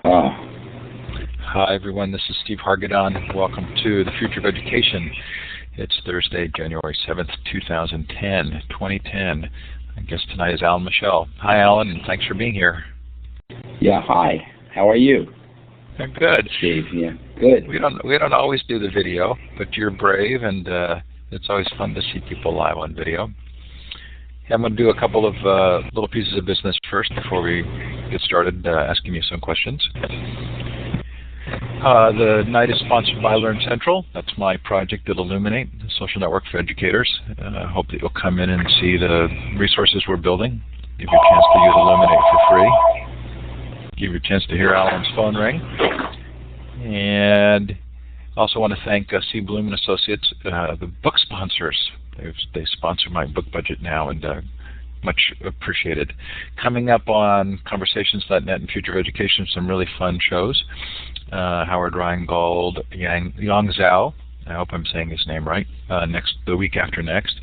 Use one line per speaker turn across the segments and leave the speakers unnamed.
Hi everyone, this is Steve Hargadon. Welcome to the Future of Education. It's Thursday, January 7th, 2010. I guess tonight is Alan Michel. Hi Alan, and thanks for being here.
Yeah, hi. How are you?
I'm good.
Steve, yeah, good.
We don't always do the video, but you're brave, and it's always fun to see people live on video. I'm going to do a couple of little pieces of business first before we get started asking you some questions. The night is sponsored by Learn Central. That's my project at Illuminate, the social network for educators. I hope that you'll come in and see the resources we're building. Give you a chance to use Illuminate for free. Give you a chance to hear Alan's phone ring. And I also want to thank C. Bloom and Associates, the book sponsors. They sponsor my book budget now, and much appreciated. Coming up on Conversations.net and Future of Education, some really fun shows. Howard Rheingold, Yang Zhao, I hope I'm saying his name right, the week after next.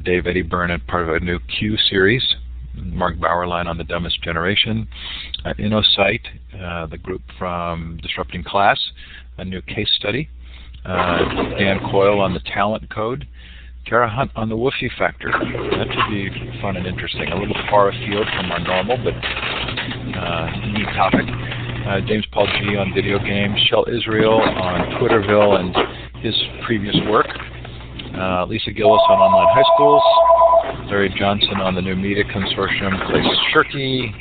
Dave Eddie Byrne, part of a new Q series. Mark Bauerlein on the Dumbest Generation. InnoSight, the group from Disrupting Class, a new case study. Dan Coyle on the Talent Code. Tara Hunt on the Woofy Factor. That should be fun and interesting. A little far afield from our normal, but neat topic. James Paul G on video games. Michel Israel on Twitterville and his previous work. Lisa Gillis on online high schools. Larry Johnson on the New Media Consortium. Clay Shirky,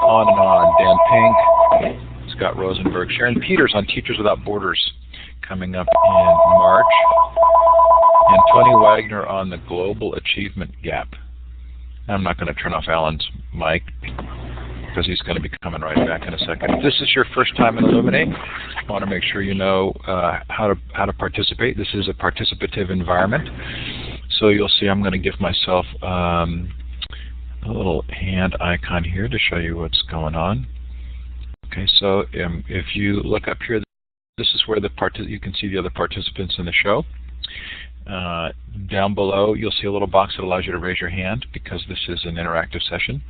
on and on. Dan Pink, Scott Rosenberg. Sharon Peters on Teachers Without Borders, coming up in March. And Tony Wagner on the Global Achievement Gap. I'm not going to turn off Alan's mic because he's going to be coming right back in a second. If this is your first time in Illuminate, I want to make sure you know how to participate. This is a participative environment. So you'll see I'm going to give myself a little hand icon here to show you what's going on. Okay, so if you look up here, this is where you can see the other participants in the show. Down below, you'll see a little box that allows you to raise your hand because this is an interactive session.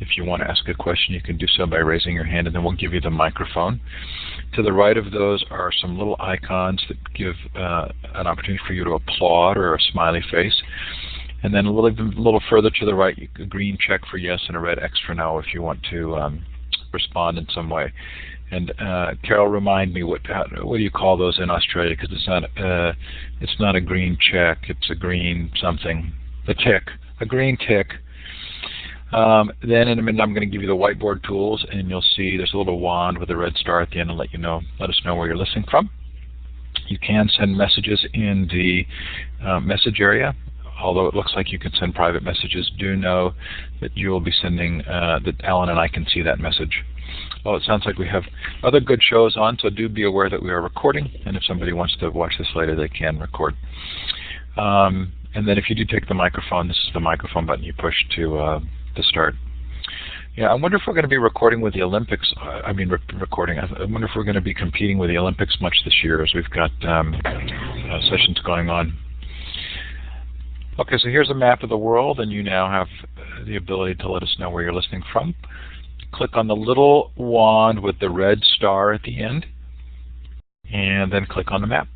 If you want to ask a question, you can do so by raising your hand, and then we'll give you the microphone. To the right of those are some little icons that give an opportunity for you to applaud or a smiley face. And then a little further to the right, a green check for yes and a red X for no if you want to respond in some way. And Carol, remind me, what do you call those in Australia? Because it's not a green check, it's a green something, a green tick. Then in a minute I'm going to give you the whiteboard tools, and you'll see there's a little wand with a red star at the end to let us know where you're listening from. You can send messages in the message area. Although it looks like you can send private messages, do know that you will be sending, that Alan and I can see that message. Well, it sounds like we have other good shows on, so do be aware that we are recording, and if somebody wants to watch this later, they can record. And then if you do take the microphone, this is the microphone button you push to start. Yeah, I wonder if we're going to be recording with the Olympics. I wonder if we're going to be competing with the Olympics much this year, as we've got sessions going on. Okay, so here's a map of the world, and you now have the ability to let us know where you're listening from. Click on the little wand with the red star at the end, and then click on the map.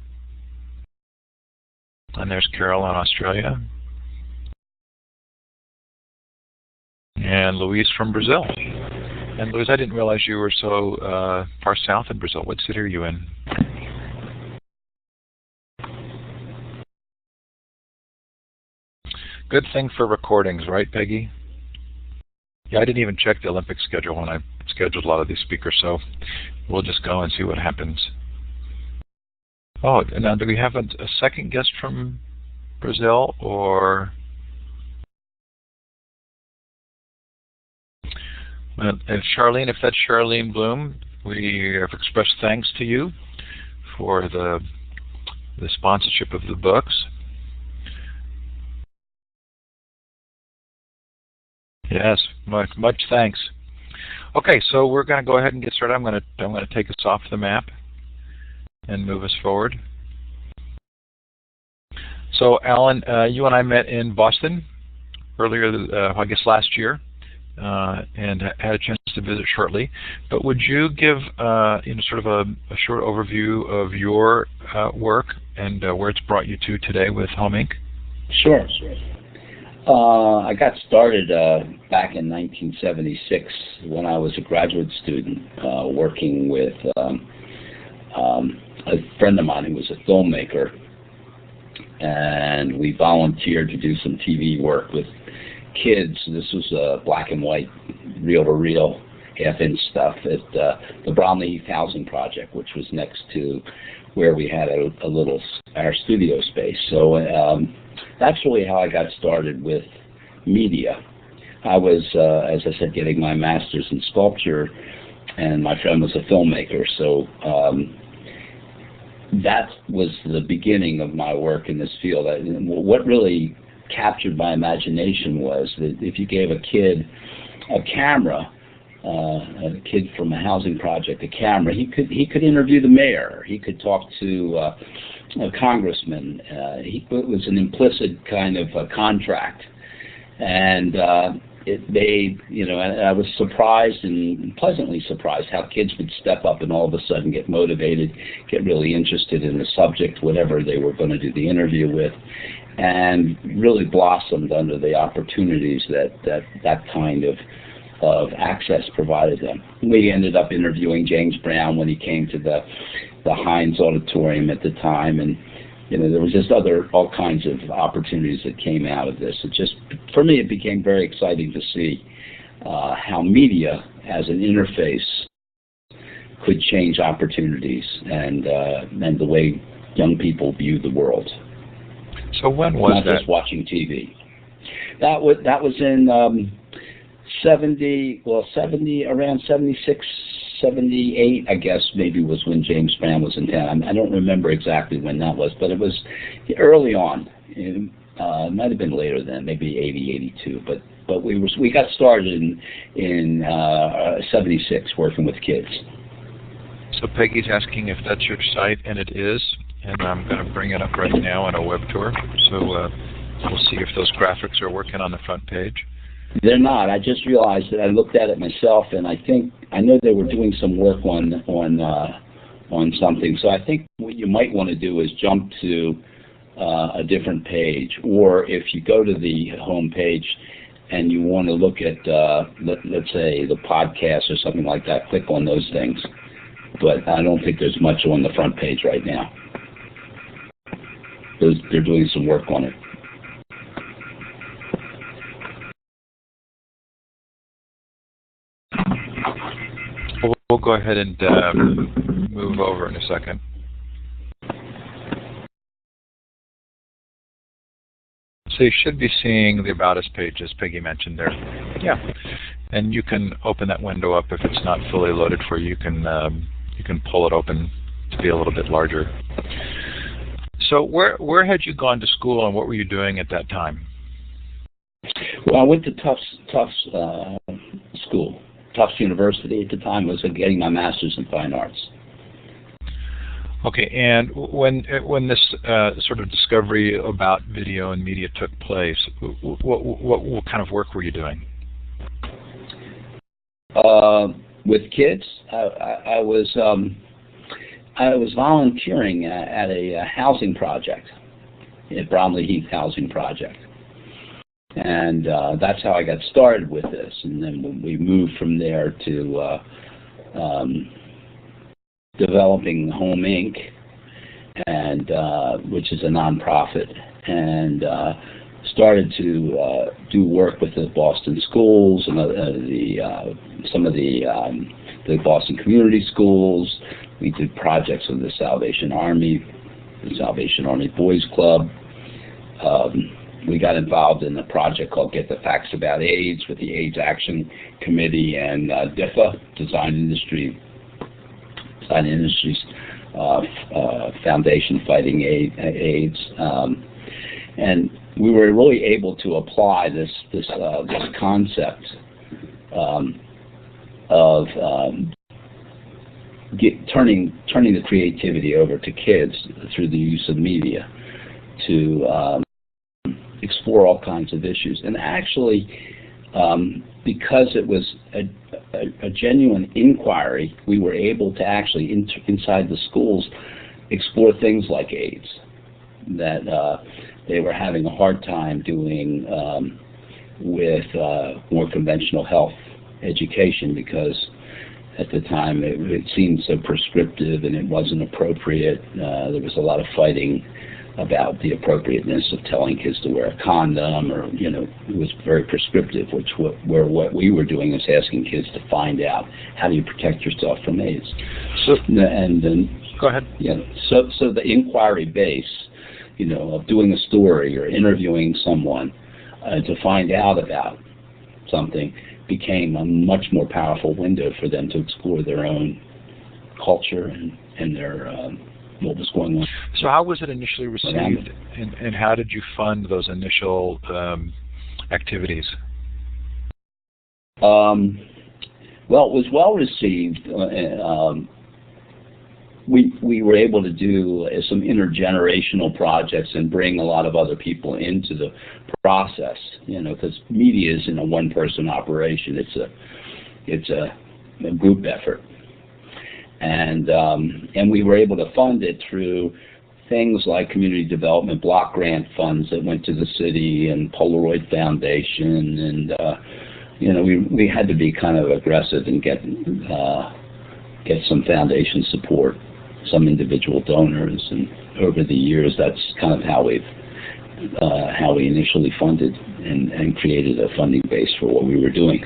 And there's Carol in Australia, and Louise from Brazil. And Louise, I didn't realize you were so far south in Brazil. What city are you in? Good thing for recordings, right, Peggy? Yeah, I didn't even check the Olympic schedule when I scheduled a lot of these speakers, so we'll just go and see what happens. Oh, now do we have a second guest from Brazil, or? If that's Charlene Bloom, we have expressed thanks to you for the sponsorship of the books. Yes, much thanks. Okay, so we're going to go ahead and get started. I'm going to take us off the map and move us forward. So, Alan, you and I met in Boston earlier, I guess last year, and had a chance to visit shortly, but would you give sort of a short overview of your work and where it's brought you to today with Home Inc.?
Sure. I got started back in 1976 when I was a graduate student working with a friend of mine who was a filmmaker, and we volunteered to do some TV work with kids. This was black and white, reel-to-reel, half-inch stuff at the Bromley Heath Housing Project, which was next to where we had our studio space. So that's really how I got started with media. I was, as I said, getting my master's in sculpture, and my friend was a filmmaker. So that was the beginning of my work in this field. What really captured my imagination was that if you gave a kid a camera, a kid from a housing project a camera, he could interview the mayor, he could talk to a congressman. It was an implicit kind of a contract, and I was surprised and pleasantly surprised how kids would step up and all of a sudden get motivated, get really interested in the subject, whatever they were going to do the interview with, and really blossomed under the opportunities that kind of access provided them. We ended up interviewing James Brown when he came to the Heinz Auditorium at the time, and there was just all kinds of opportunities that came out of this. For me, it became very exciting to see how media as an interface could change opportunities and the way young people view the world.
So when was
not
that?
Just watching TV. That was in around 76, 78, I guess, maybe was when James Brown was in town. I don't remember exactly when that was, but it was early on. It might have been later then, maybe 80, 82. But we got started in 76 working with kids.
So Peggy's asking if that's your site, and it is. And I'm going to bring it up right now on a web tour. So we'll see if those graphics are working on the front page.
They're not. I just realized that I looked at it myself, and I know they were doing some work on something. So I think what you might want to do is jump to a different page, or if you go to the home page and you want to look at let's say the podcast or something like that, click on those things. But I don't think there's much on the front page right now. They're doing some work on it.
We'll go ahead and move over in a second. So you should be seeing the About Us page, as Peggy mentioned there. Yeah, and you can open that window up if it's not fully loaded for you. You can pull it open to be a little bit larger. So where had you gone to school, and what were you doing at that time?
Well, I went to Tufts school. Tufts University at the time. Was getting my master's in fine arts.
Okay, and when this sort of discovery about video and media took place, what kind of work were you doing?
With kids, I was volunteering at a housing project, at Bromley Heath Housing Project. And that's how I got started with this. And then we moved from there to developing Home Inc., and which is a nonprofit, and started to do work with the Boston schools and some of the Boston community schools. We did projects with the Salvation Army Boys Club. We got involved in a project called Get the Facts About AIDS with the AIDS Action Committee and DIFA, Design Industries Foundation Fighting AIDS. And we were really able to apply this concept of turning the creativity over to kids through the use of media to explore all kinds of issues. And actually, because it was a genuine inquiry, we were able to actually, inside the schools, explore things like AIDS that they were having a hard time doing with more conventional health education, because at the time it seemed so prescriptive and it wasn't appropriate. There was a lot of fighting about the appropriateness of telling kids to wear a condom, or it was very prescriptive. Where what we were doing is asking kids to find out, how do you protect yourself from AIDS?
So,
and then
go ahead.
So the inquiry base, of doing a story or interviewing someone to find out about something became a much more powerful window for them to explore their own culture and their what was going on.
So how was it initially received, and how did you fund those initial activities?
Well, it was well received. We were able to do some intergenerational projects and bring a lot of other people into the process, because media isn't a one-person operation. It's a group effort. And we were able to fund it through things like community development block grant funds that went to the city and Polaroid Foundation, and we had to be kind of aggressive and get some foundation support, some individual donors, and over the years that's kind of how we initially funded and created a funding base for what we were doing.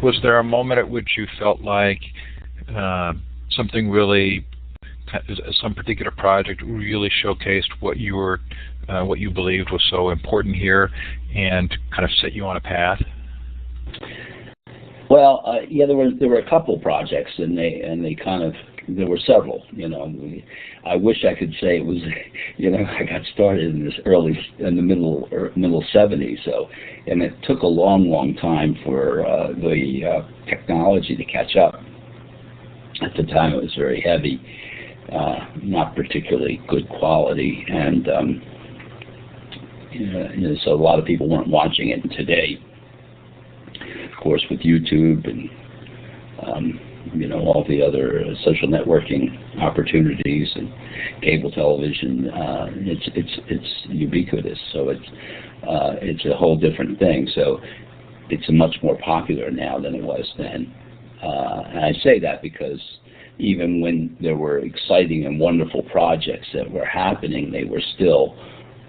Was there a moment at which you felt like something really, some particular project really showcased what you believed was so important here, and kind of set you on a path? Well,
there were a couple projects, and there were several. I wish I could say it was. I got started in the middle 70s, and it took a long time for the technology to catch up. At the time, it was very heavy, not particularly good quality, and so a lot of people weren't watching it. And today, of course, with YouTube and all the other social networking opportunities and cable television, it's ubiquitous. So it's a whole different thing. So it's much more popular now than it was then. And I say that because even when there were exciting and wonderful projects that were happening, they were still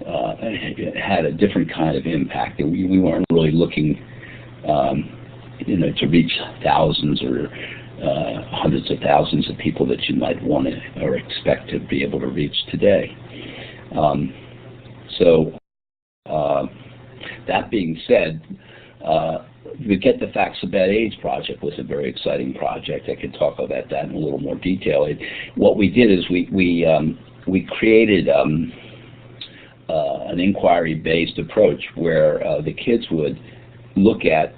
had a different kind of impact. And we weren't really looking, to reach thousands or hundreds of thousands of people that you might want to or expect to be able to reach today. That being said, the Get the Facts About AIDS project was a very exciting project. I could talk about that in a little more detail. What we did is we created an inquiry-based approach where the kids would look at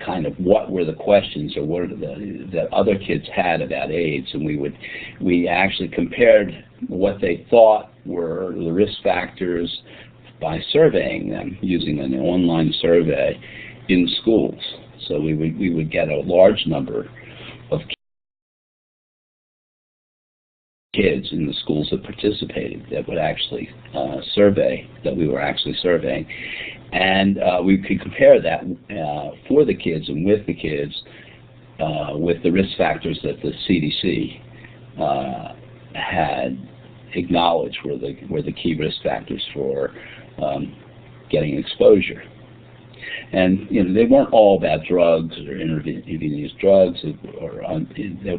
kind of what were the questions or what that other kids had about AIDS, and we actually compared what they thought were the risk factors by surveying them using an online survey in schools. So we would get a large number of kids in the schools that participated that would actually that we were actually surveying, and we could compare that for the kids and with the kids with the risk factors that the CDC had acknowledged were the key risk factors for getting exposure. And they weren't all about drugs or intravenous drugs,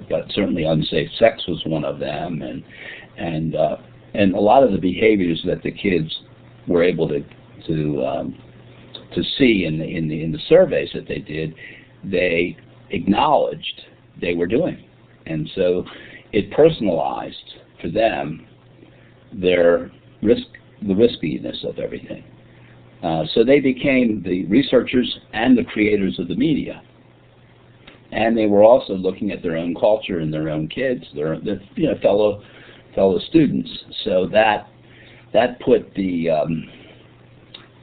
but certainly unsafe sex was one of them, and a lot of the behaviors that the kids were able to see in the surveys that they did, they acknowledged they were doing, and so it personalized for them the riskiness of everything. So they became the researchers and the creators of the media, and they were also looking at their own culture and their own kids, their fellow students. So that put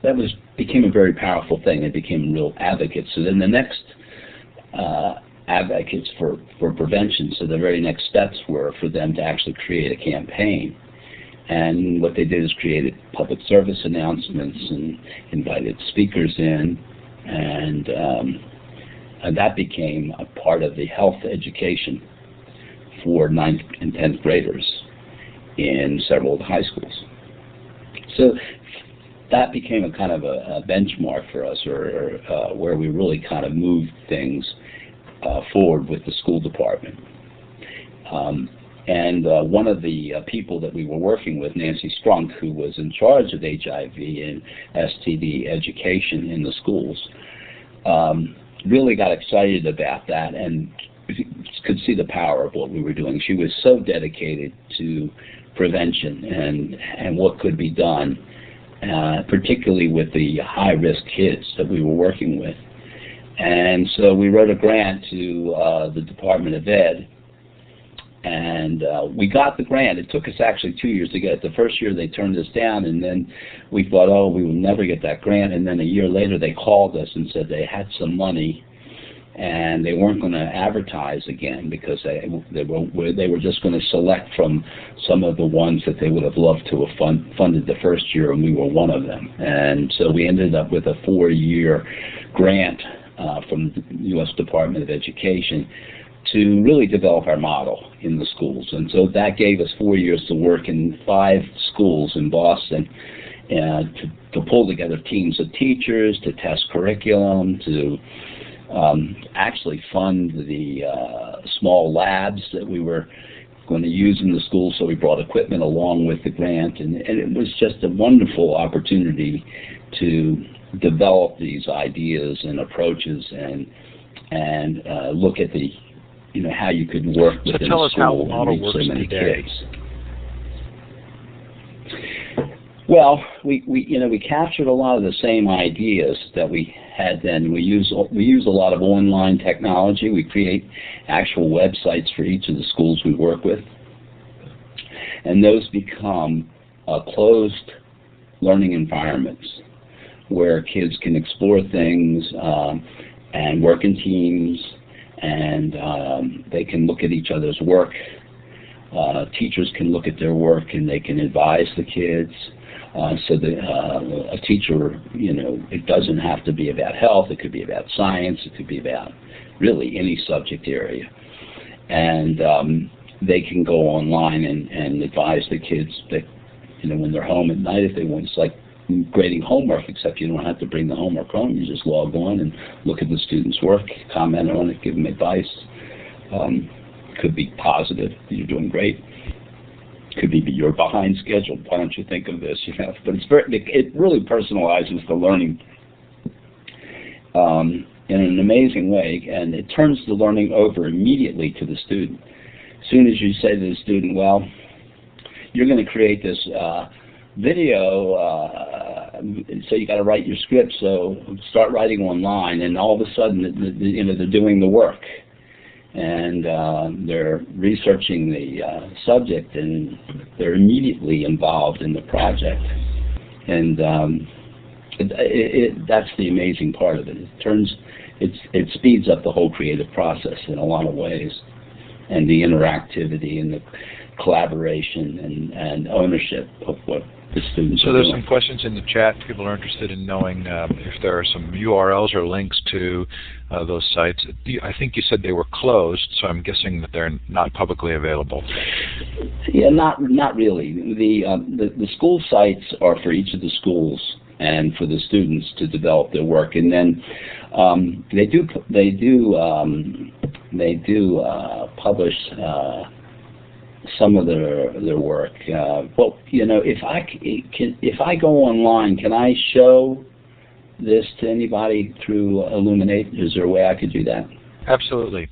that was became a very powerful thing. They became real advocates. So then the next advocates for prevention, so the very next steps were for them to actually create a campaign. And what they did is created public service announcements and invited speakers in, and that became a part of the health education for 9th and 10th graders in several of the high schools. So that became a kind of a benchmark for us, or where we really kind of moved things forward with the school department. And one of the people that we were working with, Nancy Strunk, who was in charge of HIV and STD education in the schools, really got excited about that and could see the power of what we were doing. She was so dedicated to prevention and what could be done, particularly with the high-risk kids that we were working with. And so we wrote a grant to the Department of Ed, and we got the grant. It took us actually 2 years to get it. The first year they turned us down, and then we thought, oh, we will never get that grant. And then a year later they called us and said they had some money, and they weren't going to advertise again because they were just going to select from some of the ones that they would have loved to have funded the first year, and we were one of them. And so we ended up with a 4-year grant from the U.S. Department of Education to really develop our model in the schools. And so that gave us 4 years to work in 5 schools in Boston, to pull together teams of teachers, to test curriculum, to actually fund the small labs that we were going to use in the school. So we brought equipment along with the grant, and it was just a wonderful opportunity to develop these ideas and approaches and look at the how you could work within
so tell us how the
school
model
and reach
works
so many
today.
kids. Well, we captured a lot of the same ideas that we had then. We use a lot of online technology. We create actual websites for each of the schools we work with, and those become closed learning environments where kids can explore things and work in teams, and they can look at each other's work. Teachers can look at their work and they can advise the kids. So that a teacher, it doesn't have to be about health. It could be about science. It could be about really any subject area. And they can go online and advise the kids that, when they're home at night, if they want, it's like grading homework, except you don't have to bring the homework home. You just log on and look at the student's work, comment on it, give them advice. Could be positive, you're doing great. Could be you're behind schedule. Why don't you think of this? But it really personalizes the learning in an amazing way, and it turns the learning over immediately to the student. As soon as you say to the student, well, you're going to create this video, so you got to write your script, so start writing online, and all of a sudden, they're doing the work. And they're researching the subject, and they're immediately involved in the project. And that's the amazing part of it. It speeds up the whole creative process in a lot of ways, and the interactivity and the collaboration and ownership of what the students are doing.
So there's some questions in the chat. People are interested in knowing if there are some URLs or links to those sites. I think you said they were closed, so I'm guessing that they're not publicly available.
Yeah, not really. The school sites are for each of the schools and for the students to develop their work, and then they do publish some of their work. Well, if I go online, can I show this to anybody through Illuminate? Is there a way I could do that?
Absolutely.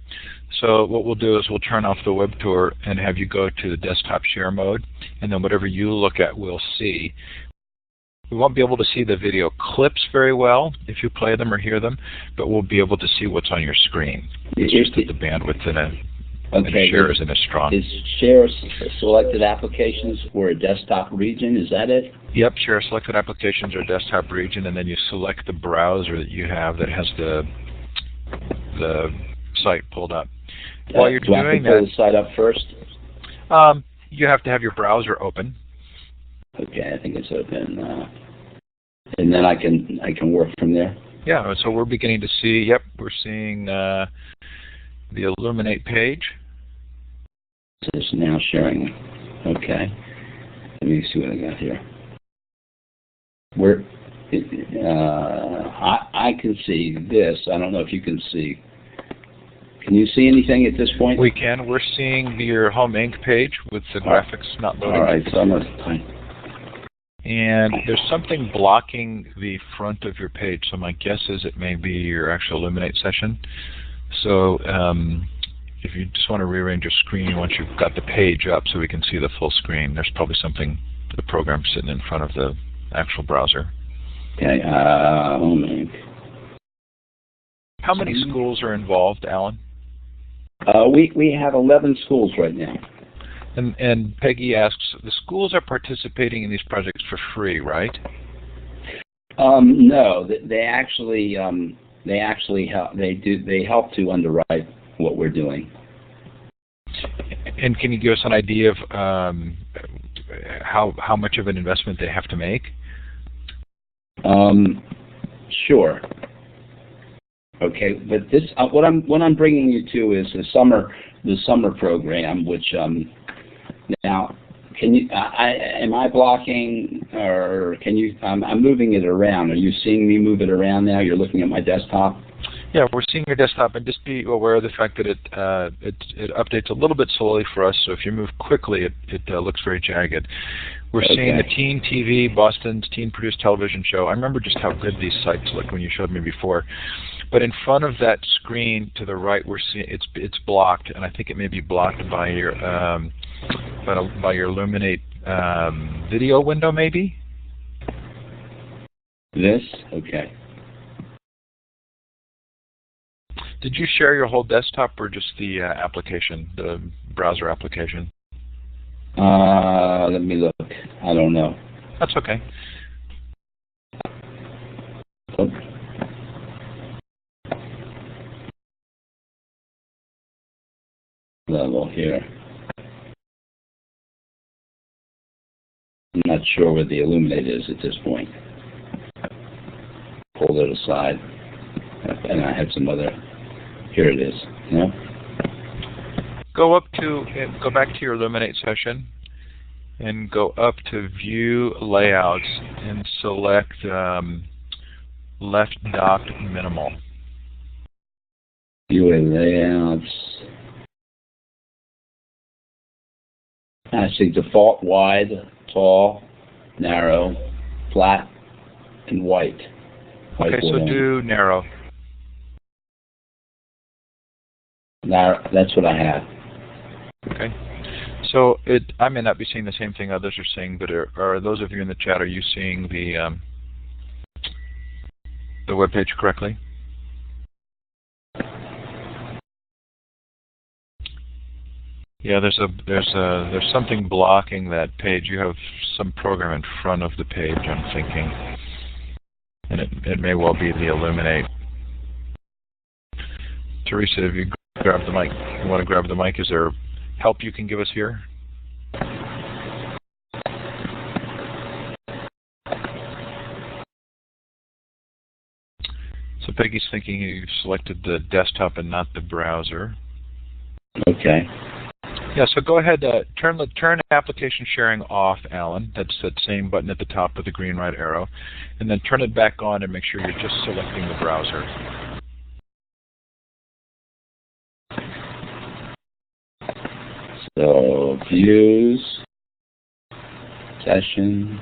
So what we'll do is we'll turn off the web tour and have you go to the desktop share mode, and then whatever you look at, we'll see. We won't be able to see the video clips very well if you play them or hear them, but we'll be able to see what's on your screen. It's just that the bandwidth in a
Okay.
share isn't as strong.
Is share selected applications or a desktop region? Is that it?
Yep, share selected applications or desktop region, and then you select the browser that you have that has the site pulled up. While you're
Do I have
doing
to pull
that,
the site up first?
you have to have your browser open.
Okay, I think it's open, and then I can work from there.
Yeah, so we're beginning to see. Yep, we're seeing the Illuminate page.
It's now sharing. Okay, let me see what I got here. I can see this. I don't know if you can see. Can you see anything at this point?
We can. We're seeing your home Inc. page with the graphics not loading.
All right, so I'm gonna.
And there's something blocking the front of your page. So my guess is it may be your actual Illuminate session. So if you just want to rearrange your screen once you've got the page up so we can see the full screen, there's probably something, the program sitting in front of the actual browser.
Okay, home Inc.
How many schools are involved, Alan?
We have 11 schools right now.
And Peggy asks, the schools are participating in these projects for free, right?
No, they actually help. They help to underwrite what we're doing.
And can you give us an idea of how much of an investment they have to make?
Sure. Okay, but this what I'm bringing you to is the summer program, which now can you am I blocking or can you? I'm moving it around. Are you seeing me move it around now? You're looking at my desktop.
Yeah, we're seeing your desktop, and just be aware of the fact that it updates a little bit slowly for us. So if you move quickly, it looks very jagged. We're seeing the Teen TV, Boston's teen-produced television show. I remember just how good these sites looked when you showed me before. But in front of that screen to the right, we're seeing it's blocked, and I think it may be blocked by your Illuminate video window, maybe.
This okay.
Did you share your whole desktop or just the application, the browser application?
Let me look. I don't know.
That's okay.
Oh. Level here. I'm not sure where the Illuminate is at this point. Pulled it aside, and I had some other. Here it is. Yeah.
Go back to your Illuminate session, and go up to View Layouts and select Left Docked Minimal.
View Layouts. I see default wide, tall, narrow, flat, and white.
Okay, so do narrow.
Narrow. That's what I have.
Okay. So I may not be seeing the same thing others are seeing, but are those of you in the chat, are you seeing the web page correctly? Yeah, there's something blocking that page. You have some program in front of the page, I'm thinking, and it may well be the Illuminate. Teresa, if you grab the mic, you want to grab the mic? Is there help you can give us here? So Peggy's thinking you've selected the desktop and not the browser.
Okay.
Yeah, so go ahead, turn application sharing off, Alan. That's that same button at the top with the green right arrow. And then turn it back on and make sure you're just selecting the browser.
So, views, session.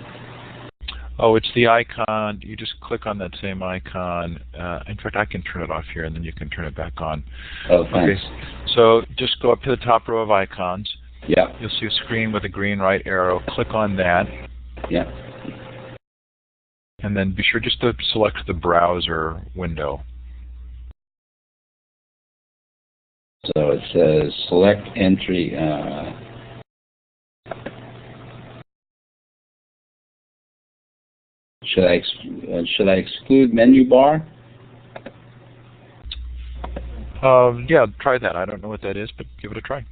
Oh, it's the icon. You just click on that same icon. In fact, I can turn it off here, and then you can turn it back on.
Oh, thanks.
Okay. So just go up to the top row of icons.
Yeah.
You'll see a screen with a green right arrow. Click on that.
Yeah.
And then be sure just to select the browser window.
So it says select entry. Should I exclude menu bar?
Yeah, try that. I don't know what that is, but give it a try.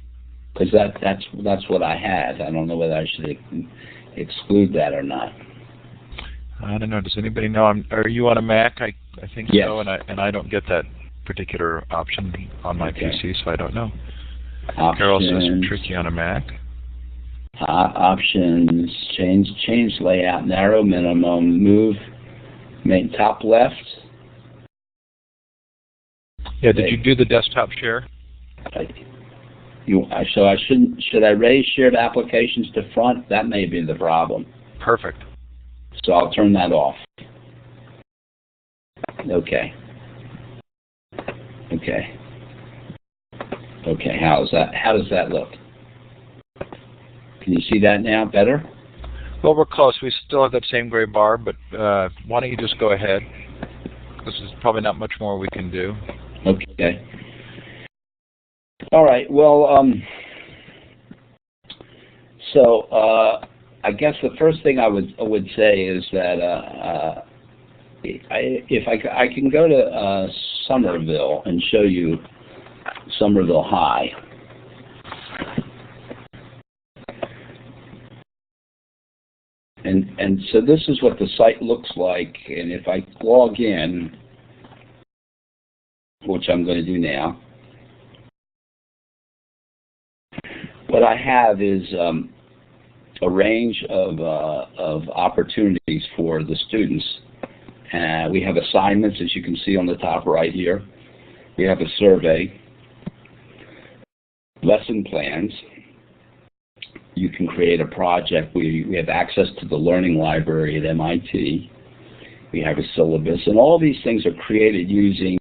Because that's what I had. I don't know whether I should exclude that or not.
I don't know. Does anybody know? Are you on a Mac? I think
yes.
so, and I don't get that particular option on my PC, so I don't know.
Options.
Carol says tricky on a Mac.
Options, change layout, narrow minimum, move, top left.
Yeah, did you do the desktop share?
Should I raise shared applications to front? That may be the problem.
Perfect.
So I'll turn that off. Okay. How does that look? Can you see that now better?
Well, we're close. We still have that same gray bar, but why don't you just go ahead? This is probably not much more we can do.
Okay. All right. Well, I guess the first thing I would say is that if I can go to Somerville and show you Somerville High. And so this is what the site looks like, and if I log in, which I'm going to do now, what I have is a range of opportunities for the students. We have assignments, as you can see on the top right here. We have a survey, lesson plans. You can create a project. We have access to the learning library at MIT. We have a syllabus, and all these things are created using,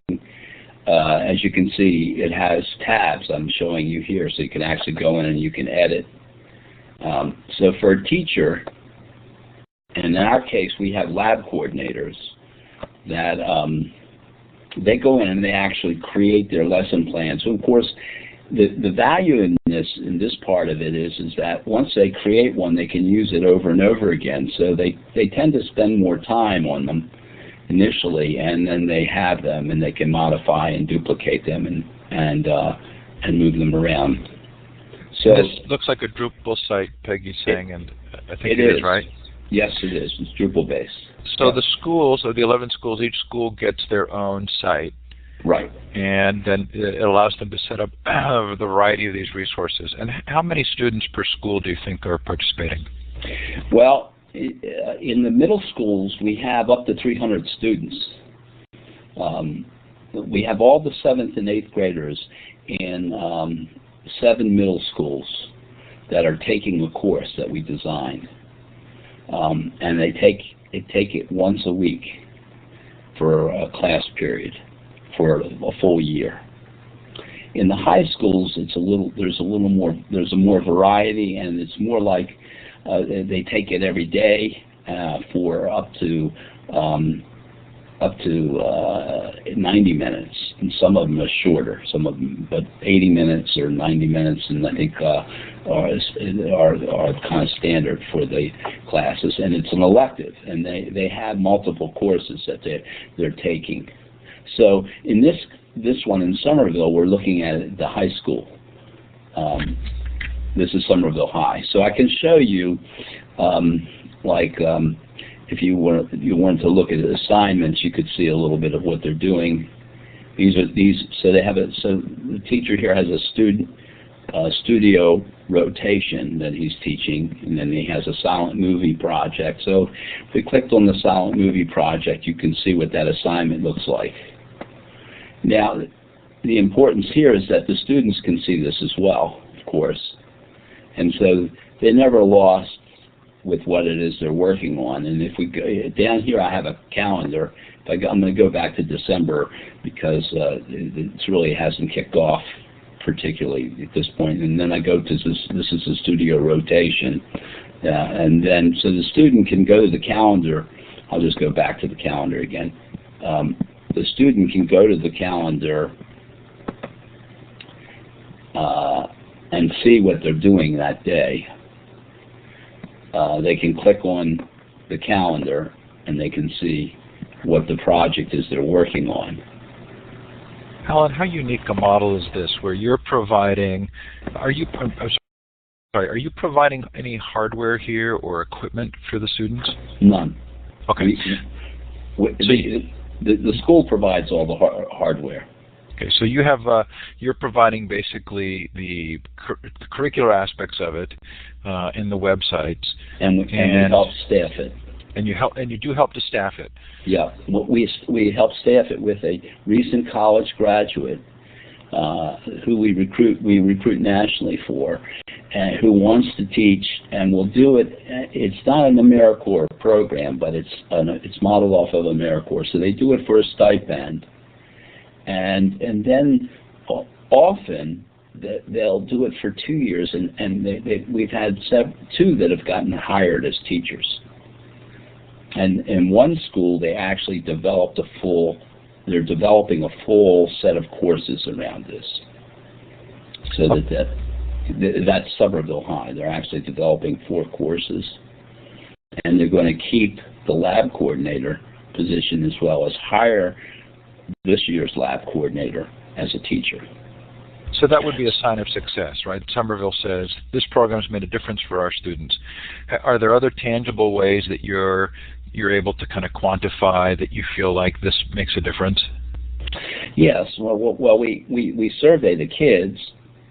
as you can see, it has tabs I'm showing you here, so you can actually go in and you can edit. So for a teacher, and in our case, we have lab coordinators that they go in and they actually create their lesson plan. So of course, the value in this part of it is that once they create one, they can use it over and over again. So they tend to spend more time on them initially, and then they have them, and they can modify and duplicate them and move them around. So
this looks like a Drupal site, Peggy's saying, and I think it is, right?
Yes, it is. It's Drupal based.
So
yeah.
The schools, of the 11 schools, each school gets their own site.
Right.
And then it allows them to set up a variety of these resources. And how many students per school do you think are participating?
Well, in the middle schools, we have up to 300 students. We have all the 7th and 8th graders in 7 middle schools that are taking the course that we designed. And they take it once a week for a class period for a full year. In the high schools, there's more variety, and it's more like they take it every day for up to 90 minutes, and some of them are shorter, but 80 minutes or 90 minutes, and I think are kind of standard for the classes, and it's an elective, and they have multiple courses that they're taking. So in this one in Somerville, we're looking at the high school. This is Somerville High. So I can show you, if you wanted to look at assignments, you could see a little bit of what they're doing. So they have so the teacher here has a studio rotation that he's teaching, and then he has a silent movie project. So if we clicked on the silent movie project, you can see what that assignment looks like. Now, the importance here is that the students can see this as well, of course. And so they're never lost with what it is they're working on. And if we go down here, I have a calendar. I'm going to go back to December because it really hasn't kicked off particularly at this point. And then I go to this is the studio rotation. And then so the student can go to the calendar. I'll just go back to the calendar again. The student can go to the calendar and see what they're doing that day. They can click on the calendar and they can see what the project is they're working on.
Alan, how unique a model is this, where you're providing? Are you providing any hardware here or equipment for the students?
None.
Okay.
The school provides all the hardware.
Okay, so you have you're providing basically the curricular aspects of it in the websites,
and we help staff it.
And you do help to staff it.
Yeah, we help staff it with a recent college graduate who we recruit nationally for, and who wants to teach, and will do it. It's not an AmeriCorps program, but it's modeled off of AmeriCorps. So they do it for a stipend, and then often they'll do it for 2 years, and we've had two that have gotten hired as teachers. And in one school, they actually developed they're developing a full set of courses around this. So that's Somerville High. They're actually developing 4 courses. And they're going to keep the lab coordinator position as well as hire this year's lab coordinator as a teacher.
So that would be a sign of success, right? Somerville says, this program's made a difference for our students. Are there other tangible ways that you're able to kind of quantify that you feel like this makes a difference?
Yes. Well, we survey the kids,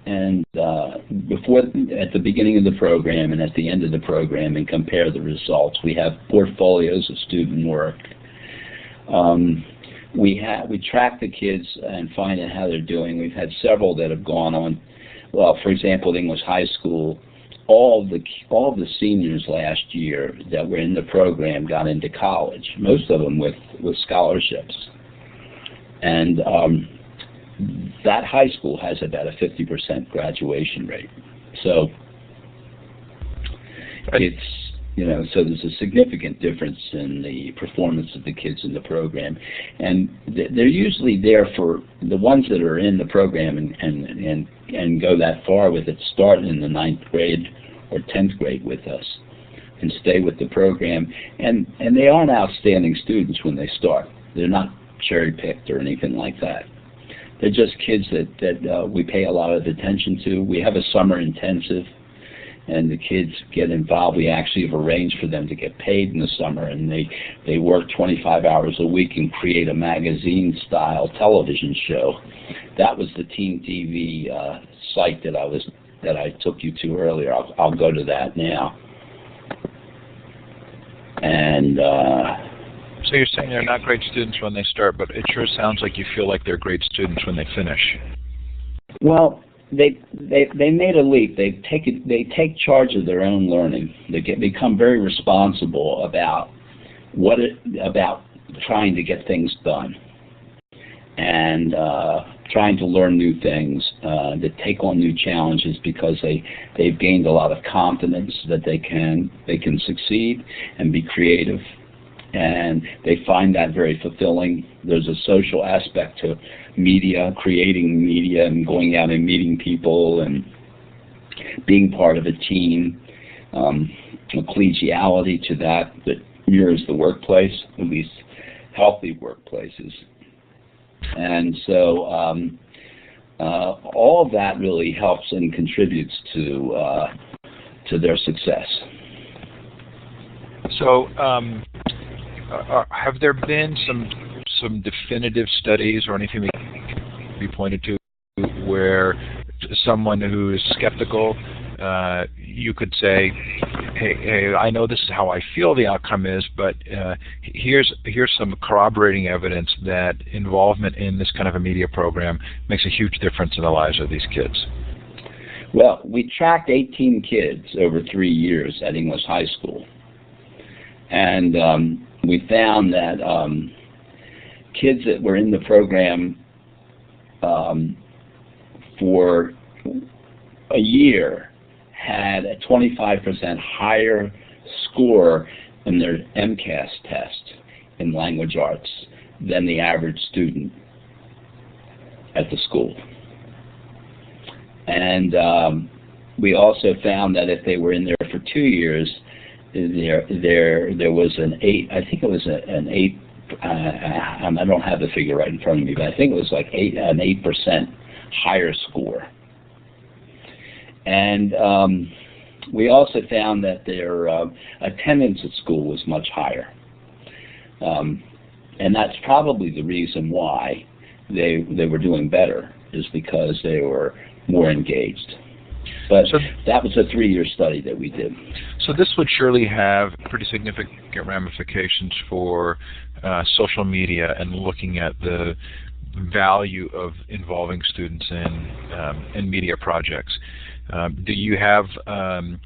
and at the beginning of the program and at the end of the program, and compare the results. We have portfolios of student work. We track the kids and find out how they're doing. We've had several that have gone on. Well, for example, English High School, all of the seniors last year that were in the program got into college. Most of them with scholarships, and that high school has about a 50% graduation rate. So it's so there's a significant difference in the performance of the kids in the program, and they're usually there for the ones that are in the program and go that far with it, start in the 9th grade or 10th grade with us and stay with the program, and they aren't outstanding students when they start. They're not cherry picked or anything like that. They're just kids that we pay a lot of attention to. We have a summer intensive, and the kids get involved. We actually have arranged for them to get paid in the summer, and they work 25 hours a week and create a magazine-style television show. That was the Teen TV site that I took you to earlier. I'll go to that now. And
so you're saying they're not great students when they start, but it sure sounds like you feel like they're great students when they finish. Well,
They made a leap. They take charge of their own learning. They become very responsible about about trying to get things done, and trying to learn new things, to take on new challenges, because they've gained a lot of confidence that they can succeed and be creative, and they find that very fulfilling. There's a social aspect to media, creating media and going out and meeting people and being part of a team, a collegiality to that mirrors the workplace, at least healthy workplaces. And so all of that really helps and contributes to their success.
So have there been some definitive studies or anything that can be pointed to where someone who is skeptical, you could say, hey, I know this is how I feel the outcome is, but here's some corroborating evidence that involvement in this kind of a media program makes a huge difference in the lives of these kids?
Well, we tracked 18 kids over 3 years at English High School, and we found that kids that were in the program for a year had a 25% higher score in their MCAS test in language arts than the average student at the school. And we also found that if they were in there for 2 years, there was an 8. I think it was an 8. I don't have the figure right in front of me, but I think it was like an 8% higher score. And we also found that their attendance at school was much higher. And that's probably the reason why they were doing better, is because they were more engaged. But that was a 3-year study that we did.
So this would surely have pretty significant ramifications for social media and looking at the value of involving students in media projects. Do you have kind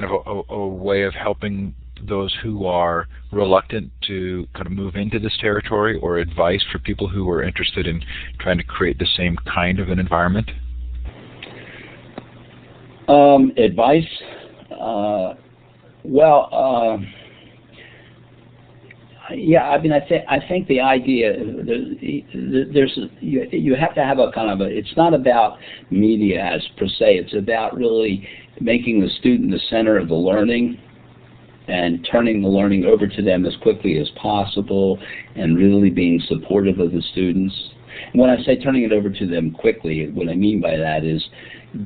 of a way of helping those who are reluctant to kind of move into this territory, or advice for people who are interested in trying to create the same kind of an environment?
Advice? Yeah, I mean, I think the idea, you have to have a kind of it's not about media as per se, it's about really making the student the center of the learning and turning the learning over to them as quickly as possible and really being supportive of the students. And when I say turning it over to them quickly, what I mean by that is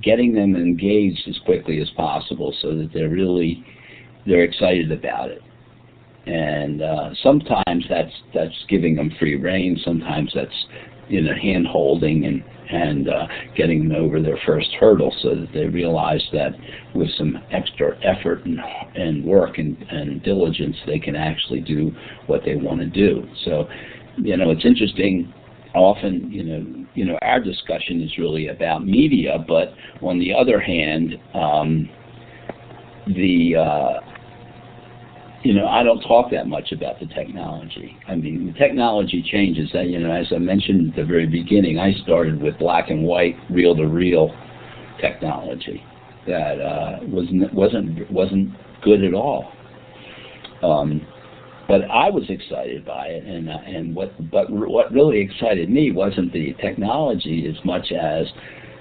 getting them engaged as quickly as possible so that they're excited about it. And sometimes that's giving them free rein. Sometimes that's hand holding and getting them over their first hurdle, so that they realize that with some extra effort and work and diligence, they can actually do what they want to do. So, it's interesting. Often, our discussion is really about media, but on the other hand, I don't talk that much about the technology. I mean, the technology changes. As I mentioned at the very beginning, I started with black and white, reel-to-reel technology that wasn't good at all. But I was excited by it, but what really excited me wasn't the technology as much as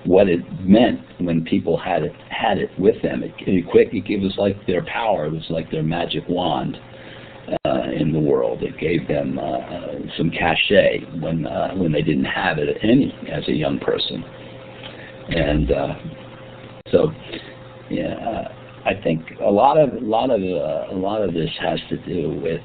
what it meant when people had it with them. It was like their power. It was like their magic wand in the world. It gave them some cachet when they didn't have it as a young person. And I think a lot of this has to do with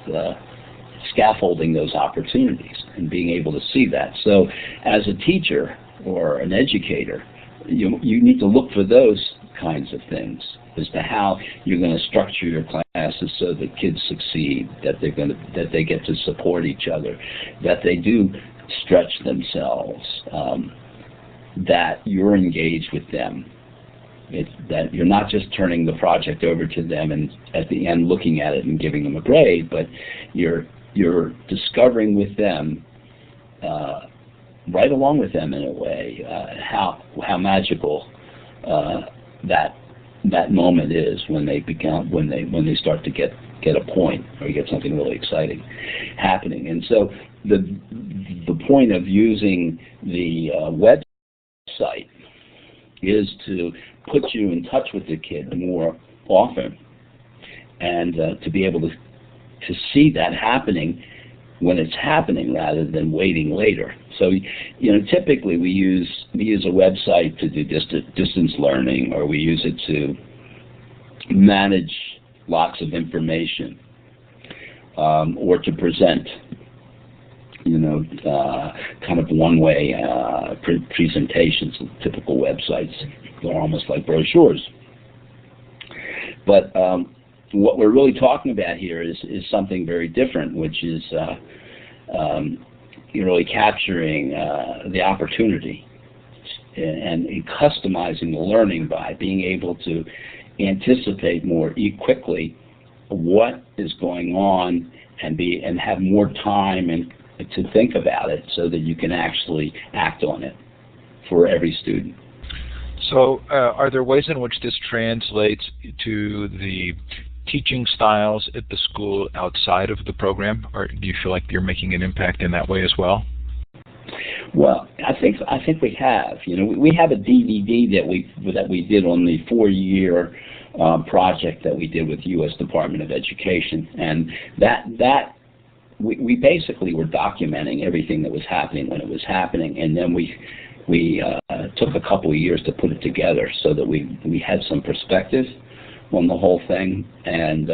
scaffolding those opportunities and being able to see that. So, as a teacher or an educator, you need to look for those kinds of things as to how you're going to structure your classes so that kids succeed, that they get to support each other, that they do stretch themselves, that you're engaged with them. That you're not just turning the project over to them and at the end looking at it and giving them a grade, but you're discovering with them, right along with them in a way, how magical that moment is when they start to get a point or get something really exciting happening. And so the point of using the website is to put you in touch with the kid more often, and to be able to see that happening when it's happening rather than waiting later. So, typically we use a website to do distance learning, or we use it to manage lots of information, or to present, kind of one-way presentations. Typical websites, they're almost like brochures. But what we're really talking about here is something very different, which is you're really capturing the opportunity and customizing the learning by being able to anticipate more quickly what is going on and have more time and to think about it, so that you can actually act on it for every student.
So are there ways in which this translates to the teaching styles at the school outside of the program, or do you feel like you're making an impact in that way as well?
Well, I think we have. You know, we have a DVD that we did on the 4-year project that we did with U.S. Department of Education, and that we basically were documenting everything that was happening when it was happening, and then we took a couple of years to put it together so that we had some perspective on the whole thing, and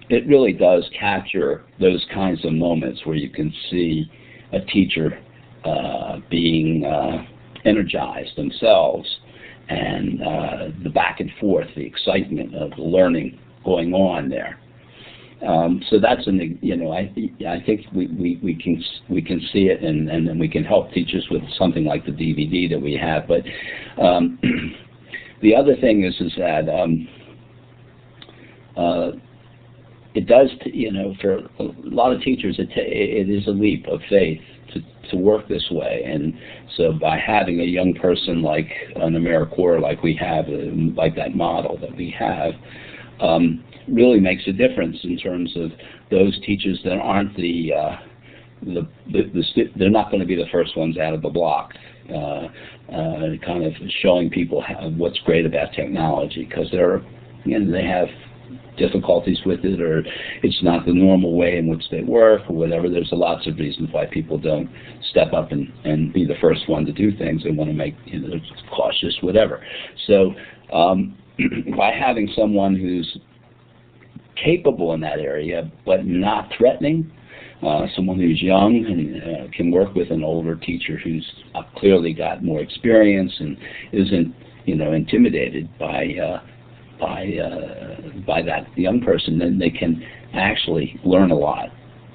it really does capture those kinds of moments where you can see a teacher being energized themselves, and the back and forth, the excitement of the learning going on there. So that's I think we can see it, and then we can help teachers with something like the DVD that we have. But the other thing is that it does, for a lot of teachers, it is a leap of faith to work this way. And so by having a young person like an AmeriCorps, like we have, like that model that we have, really makes a difference in terms of those teachers that aren't they're not going to be the first ones out of the block, kind of showing people what's great about technology, because they have difficulties with it, or it's not the normal way in which they work, or whatever. There's lots of reasons why people don't step up and be the first one to do things. They want to make, they're cautious, whatever. So by having someone who's capable in that area but not threatening, someone who's young and can work with an older teacher who's clearly got more experience and isn't intimidated by that young person, then they can actually learn a lot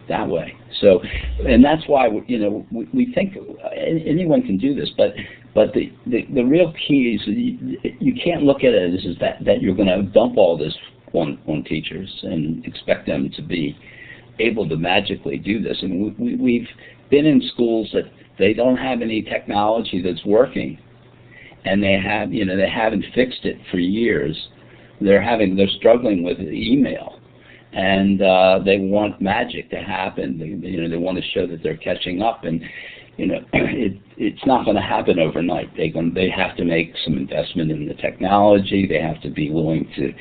that way. So, and that's why we think anyone can do this, but the real key is you can't look at it as that you're going to dump all this on teachers and expect them to be able to magically do this. I mean, we've been in schools that they don't have any technology that's working, and they haven't fixed it for years. They're struggling with email, and they want magic to happen. They want to show that they're catching up, and it's not going to happen overnight. They have to make some investment in the technology. They have to be willing to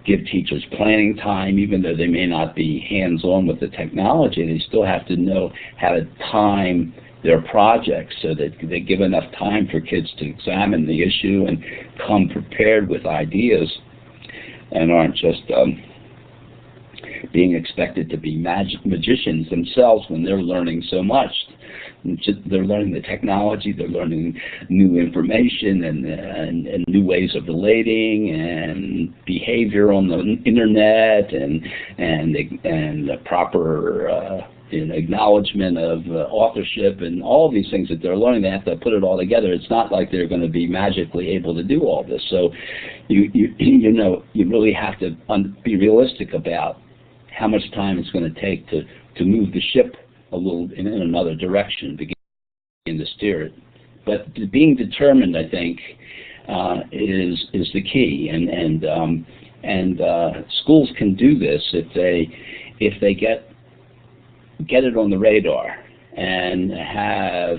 give teachers planning time, even though they may not be hands-on with the technology. They still have to know how to time their projects so that they give enough time for kids to examine the issue and come prepared with ideas, and aren't just being expected to be magicians themselves when they're learning so much. They're learning the technology, they're learning new information and new ways of relating and behavior on the internet and the proper acknowledgement of authorship and all these things that they're learning. They have to put it all together. It's not like they're going to be magically able to do all this. So you really have to be realistic about how much time it's going to take to move the ship a little in another direction, begin to steer it. But being determined, I think, is the key, and schools can do this if they get it on the radar and have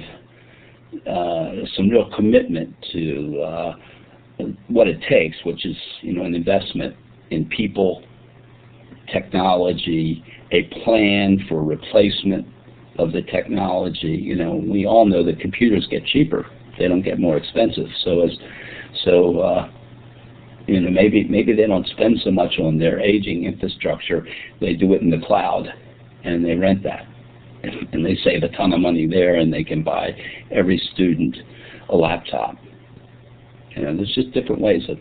some real commitment to what it takes, which is an investment in people, technology, a plan for replacement of the technology. We all know that computers get cheaper; they don't get more expensive. Maybe they don't spend so much on their aging infrastructure. They do it in the cloud, and they rent that, and they save a ton of money there, and they can buy every student a laptop. There's just different ways of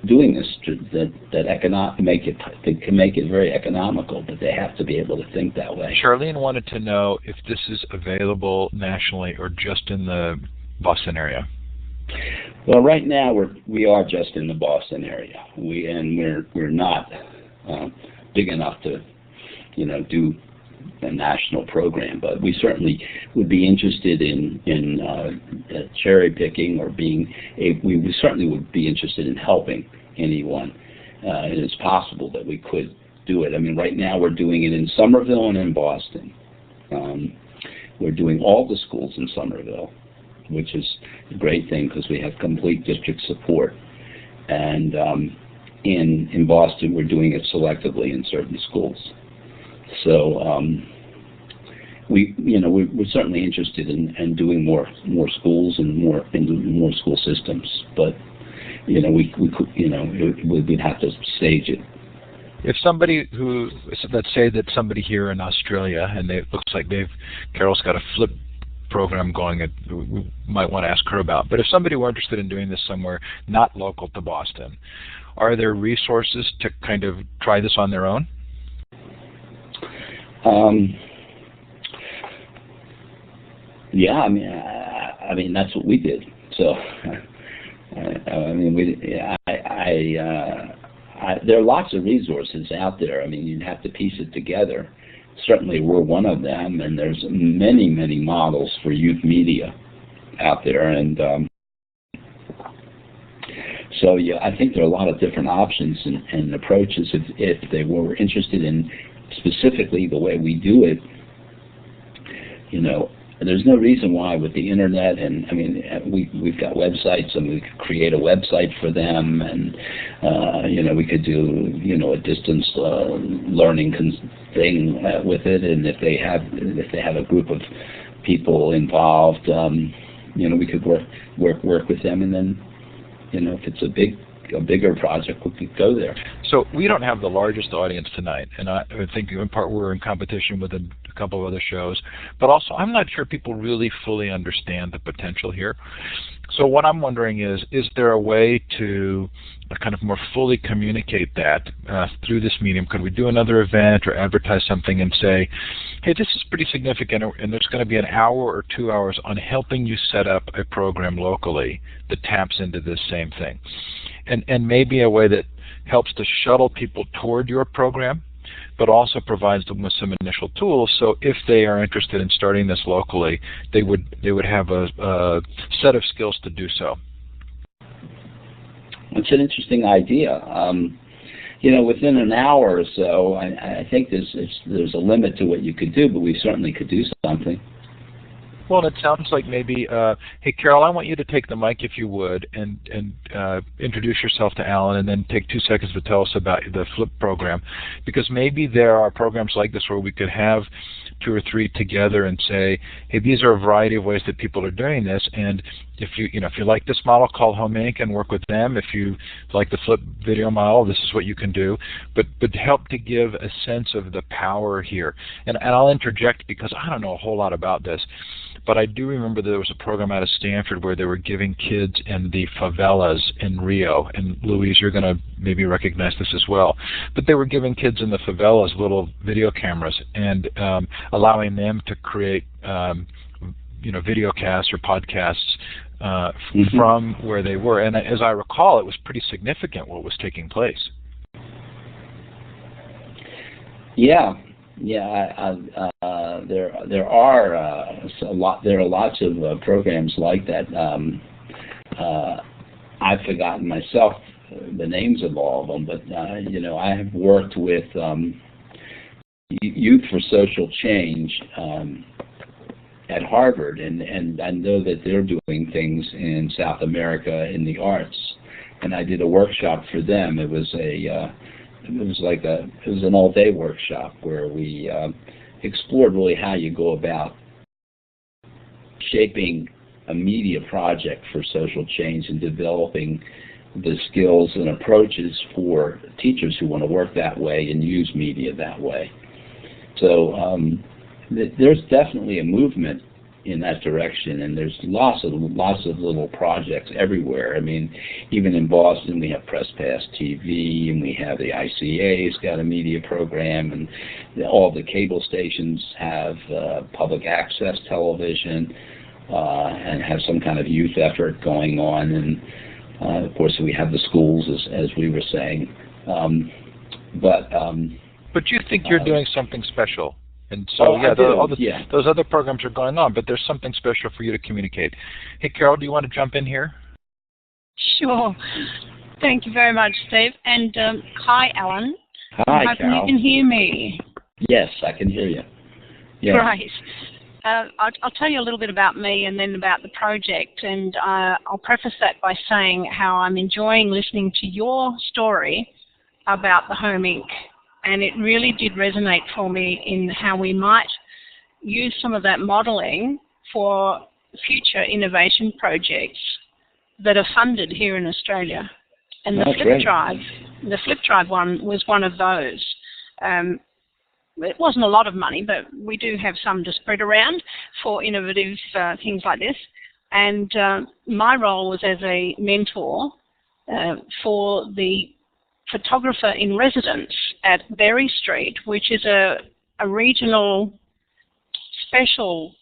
doing this that can make it very economical, but they have to be able to think that way.
Charlene wanted to know if this is available nationally or just in the Boston area.
Well, right now we are just in the Boston area. We're not big enough to do a national program, but we certainly would be interested in cherry picking, or we certainly would be interested in helping anyone. It's possible that we could do it. I mean, right now we're doing it in Somerville and in Boston. we're doing all the schools in Somerville, which is a great thing because we have complete district support. And in Boston, we're doing it selectively in certain schools. So we're certainly interested in doing more schools and more school systems, but we'd have to stage it.
If somebody let's say that somebody here in Australia, and it looks like Carol's got a flip program going that we might want to ask her about, but if somebody were interested in doing this somewhere not local to Boston, are there resources to kind of try this on their own?
Yeah, I mean that's what we did. So, there are lots of resources out there. I mean, you'd have to piece it together. Certainly, we're one of them, and there's many models for youth media out there, and so yeah, I think there are a lot of different options and approaches if they were interested in specifically the way we do it. There's no reason why with the internet, and I mean, we've got websites, and we could create a website for them, and we could do a distance learning thing with it, and if they have a group of people involved, we could work with them, and then if it's a bigger project, we could go there.
So we don't have the largest audience tonight, and I think in part we're in competition with a couple of other shows, but also I'm not sure people really fully understand the potential here. So what I'm wondering is there a way to kind of more fully communicate that through this medium? Could we do another event or advertise something and say, hey, this is pretty significant, and there's going to be an hour or 2 hours on helping you set up a program locally that taps into this same thing? And maybe a way that helps to shuttle people toward your program, but also provides them with some initial tools. So if they are interested in starting this locally, they would have a set of skills to do so.
It's an interesting idea. Within an hour or so, I think there's a limit to what you could do, but we certainly could do something.
Well, it sounds like maybe, hey, Carol, I want you to take the mic if you would, and introduce yourself to Alan, and then take 2 seconds to tell us about the FLIP program, because maybe there are programs like this where we could have 2 or 3 together and say, hey, these are a variety of ways that people are doing this, and if you like this model, call Home Inc. and work with them. If you like the flip video model, this is what you can do. But help to give a sense of the power here. And I'll interject because I don't know a whole lot about this, but I do remember there was a program out of Stanford where they were giving kids in the favelas in Rio, and Louise, you're going to maybe recognize this as well, but they were giving kids in the favelas little video cameras and allowing them to create video casts or podcasts from where they were. And as I recall, it was pretty significant what was taking place. There are lots of programs like that. I've forgotten myself the names of all of them, but I have worked with Youth for Social Change at Harvard, and I know that they're doing things in South America in the arts. And I did a workshop for them. It was an all-day workshop where we explored really how you go about shaping a media project for social change and developing the skills and approaches for teachers who want to work that way and use media that way. So there's definitely a movement in that direction, and there's lots of little projects everywhere. I mean, even in Boston, we have Press Pass TV, and we have the ICA's got a media program, and all the cable stations have public access television and have some kind of youth effort going on, and of course we have the schools, as we were saying. But you think you're doing something special? And so, those other programs are going on, but there's something special for you to communicate. Hey, Carol, do you want to jump in here?
Sure. Thank you very much, Steve. And hi, Alan.
Hi,
Carol. You can hear me.
Yes, I can hear you. Yeah.
Great. I'll tell you a little bit about me and then about the project, and I'll preface that by saying how I'm enjoying listening to your story about the Home Inc. And it really did resonate for me in how we might use some of that modelling for future innovation projects that are funded here in Australia. And the Flip Drive one was one of those. It wasn't a lot of money, but we do have some to spread around for innovative things like this. And my role was as a mentor for the photographer in residence at Berry Street, which is a regional special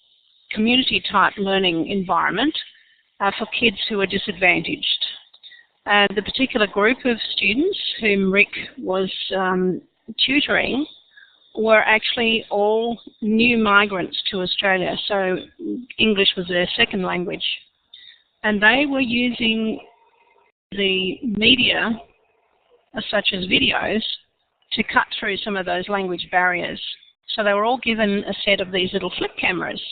community type learning environment for kids who are disadvantaged. The particular group of students whom Rick was tutoring were actually all new migrants to Australia, so English was their second language. And they were using the media, such as videos, to cut through some of those language barriers. So they were all given a set of these little flip cameras,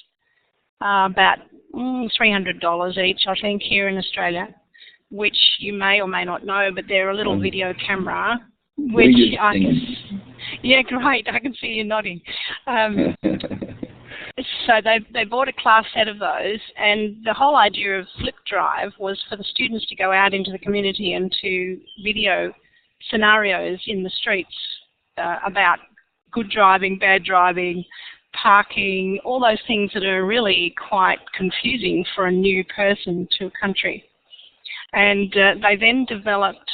about $300 each, I think, here in Australia, which you may or may not know, but they're a little video camera, which I can... Yeah, great. I can see you nodding. So they bought a class set of those, and the whole idea of Flip Drive was for the students to go out into the community and to video scenarios in the streets about good driving, bad driving, parking, all those things that are really quite confusing for a new person to a country. And they then developed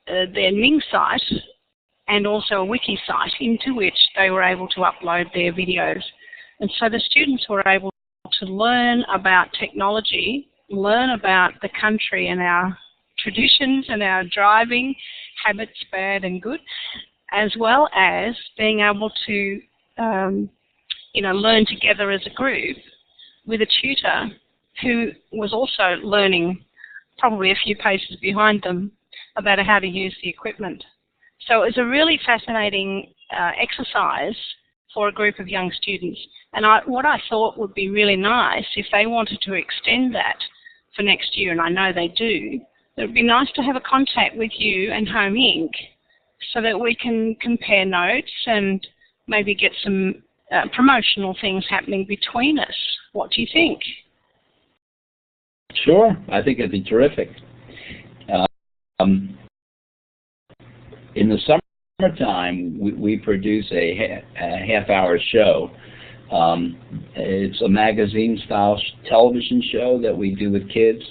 their Ning site and also a wiki site into which they were able to upload their videos. And so the students were able to learn about technology, learn about the country and our traditions and our driving habits, bad and good, as well as being able to learn together as a group with a tutor who was also learning probably a few paces behind them about how to use the equipment. So it was a really fascinating exercise for a group of young students. And what I thought would be really nice if they wanted to extend that for next year, and I know they do, it would be nice to have a contact with you and Home Inc. so that we can compare notes and maybe get some promotional things happening between us. What do you think?
Sure, I think it'd be terrific. In the summertime, we produce a half-hour show. It's a magazine-style television show that we do with kids.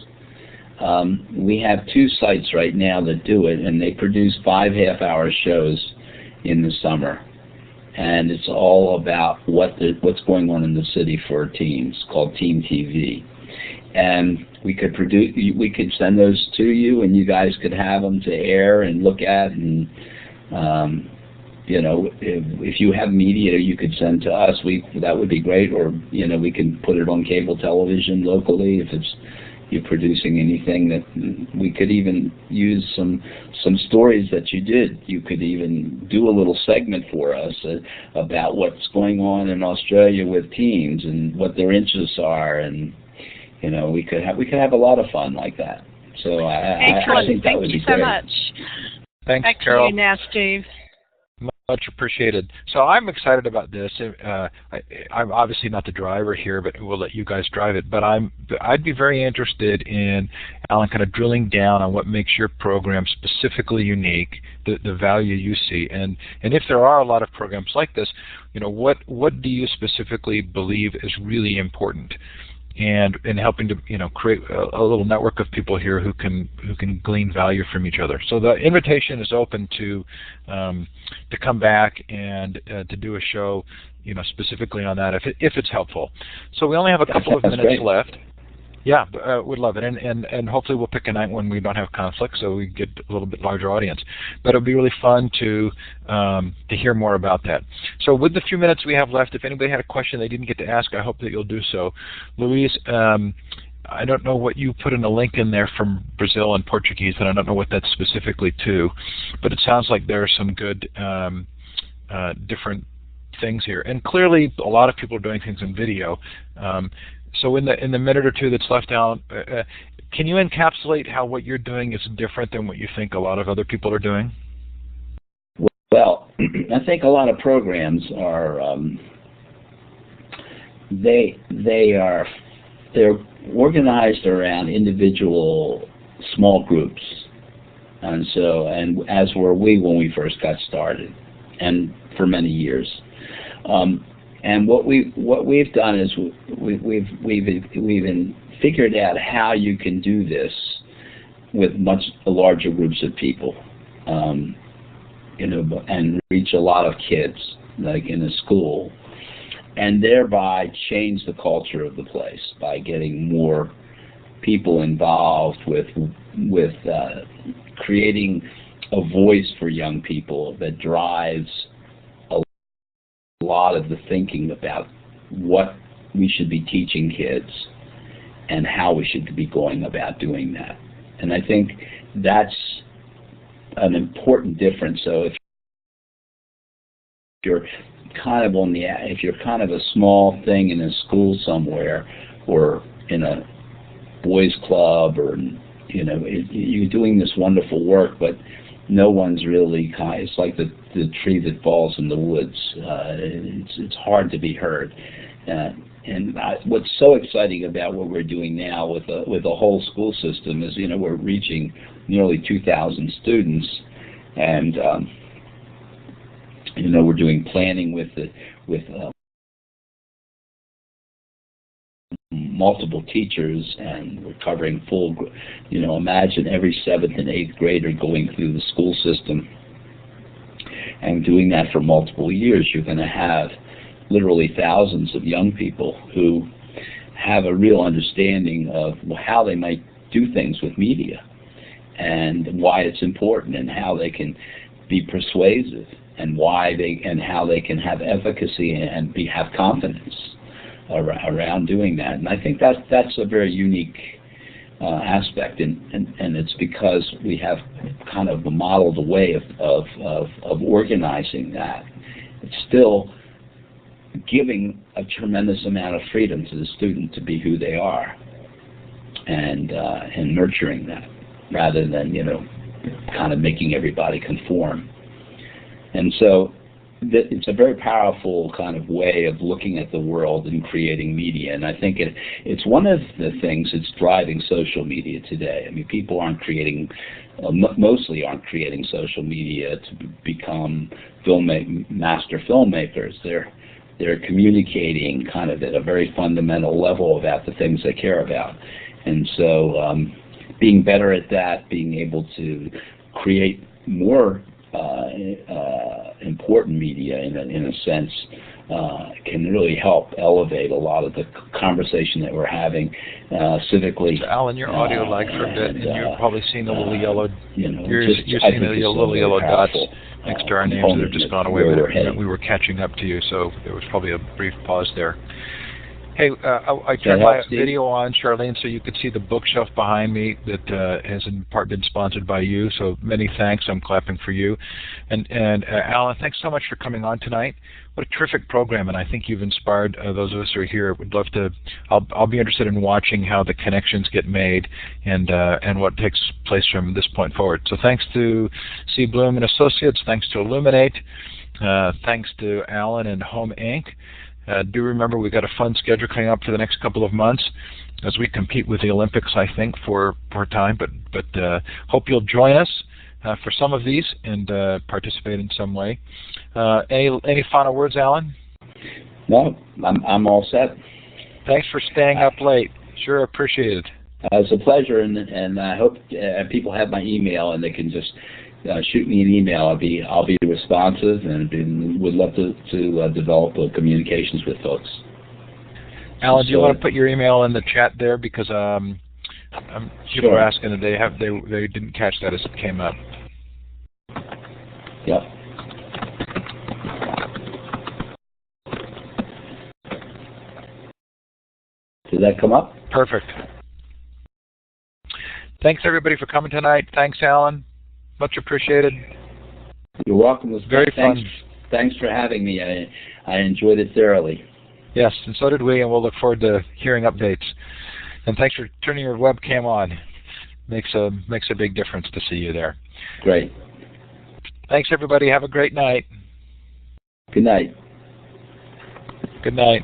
We have 2 sites right now that do it, and they produce 5 half-hour shows in the summer. And it's all about what's going on in the city for teens, called Teen TV. And we could send those to you, and you guys could have them to air and look at. And if you have media you could send to us, that would be great. Or we can put it on cable television locally if you're producing anything. That we could even use some stories that you did. You could even do a little segment for us about what's going on in Australia with teens and what their interests are, and we could have a lot of fun like that. So I think that would be great. Thank you so much.
Thanks,
Back
Carol.
to you now, Steve.
Much appreciated. So I'm excited about this. I'm obviously not the driver here, but we'll let you guys drive it. But I'd be very interested in, Alan, kind of drilling down on what makes your program specifically unique, the value you see, and if there are a lot of programs like this, what do you specifically believe is really important? And helping to create a little network of people here who can glean value from each other. So the invitation is open to come back and to do a show specifically on that if it's helpful. So we only have a couple of minutes left. Yeah, we'd love it, and hopefully we'll pick a night when we don't have conflict, so we get a little bit larger audience. But it'll be really fun to hear more about that. So with the few minutes we have left, if anybody had a question they didn't get to ask, I hope that you'll do so. Louise, I don't know what you put in a link in there from Brazil and Portuguese, and I don't know what that's specifically to, but it sounds like there are some good different things here. And clearly, a lot of people are doing things in video. So in the minute or two that's left, Alan, can you encapsulate how what you're doing is different than what you think a lot of other people are doing?
Well, I think a lot of programs are they're organized around individual small groups, and as were we when we first got started, and for many years. And what we've done is we've figured out how you can do this with much larger groups of people, and reach a lot of kids, like in a school, and thereby change the culture of the place by getting more people involved with creating a voice for young people that drives a lot of the thinking about what we should be teaching kids and how we should be going about doing that. And I think that's an important difference. So if you're kind of a small thing in a school somewhere, or in a boys club, or you're doing this wonderful work, but no one's really it's like the tree that falls in the woods. It's hard to be heard. What's so exciting about what we're doing now with the whole school system is, we're reaching nearly 2,000 students, and we're doing planning with multiple teachers, and we're covering full. Imagine every 7th and 8th grader going through the school system, and doing that for multiple years. You're going to have literally thousands of young people who have a real understanding of how they might do things with media, and why it's important, and how they can be persuasive, and how they can have efficacy and have confidence around doing that. And I think that's a very unique aspect, and it's because we have kind of modeled a way of organizing that. It's still giving a tremendous amount of freedom to the student to be who they are, and nurturing that, rather than kind of making everybody conform. And so it's a very powerful kind of way of looking at the world and creating media. And I think it's one of the things that's driving social media today. I mean, people mostly aren't creating social media to become master filmmakers. They're communicating kind of at a very fundamental level about the things they care about. And so being better at that, being able to create more important media in a sense, can really help elevate a lot of the conversation that we're having civically.
So Alan, your audio lagged for a bit, and you're probably seeing the little yellow. You're seeing the little yellow dots next to our names that have just gone away. But we were catching up to you, so there was probably a brief pause there. Hey, I turned my video on, Charlene, so you could see the bookshelf behind me that has in part been sponsored by you. So many thanks. I'm clapping for you. And Alan, thanks so much for coming on tonight. What a terrific program, and I think you've inspired those of us who are here. Would love to. I'll be interested in watching how the connections get made and what takes place from this point forward. So thanks to C. Bloom and Associates. Thanks to Illuminate. Thanks to Alan and Home Inc. Do remember we've got a fun schedule coming up for the next couple of months as we compete with the Olympics, I think, for time. But hope you'll join us for some of these and participate in some way. Any final words, Alan?
No, I'm all set.
Thanks for staying up late. Sure appreciate it.
It's a pleasure, and I hope people have my email and they can just shoot me an email. I'll be responsive, and would love to develop communications with folks.
Alan, do you want to put your email in the chat there, because people are asking that they didn't catch that as it came up.
Yep. Did that come up?
Perfect. Thanks everybody for coming tonight. Thanks, Alan. Much appreciated.
You're welcome. It was
very fun.
Thanks for having me. I enjoyed it thoroughly.
Yes, and so did we, and we'll look forward to hearing updates. And thanks for turning your webcam on. Makes a big difference to see you there.
Great.
Thanks, everybody. Have a great night.
Good night.
Good night.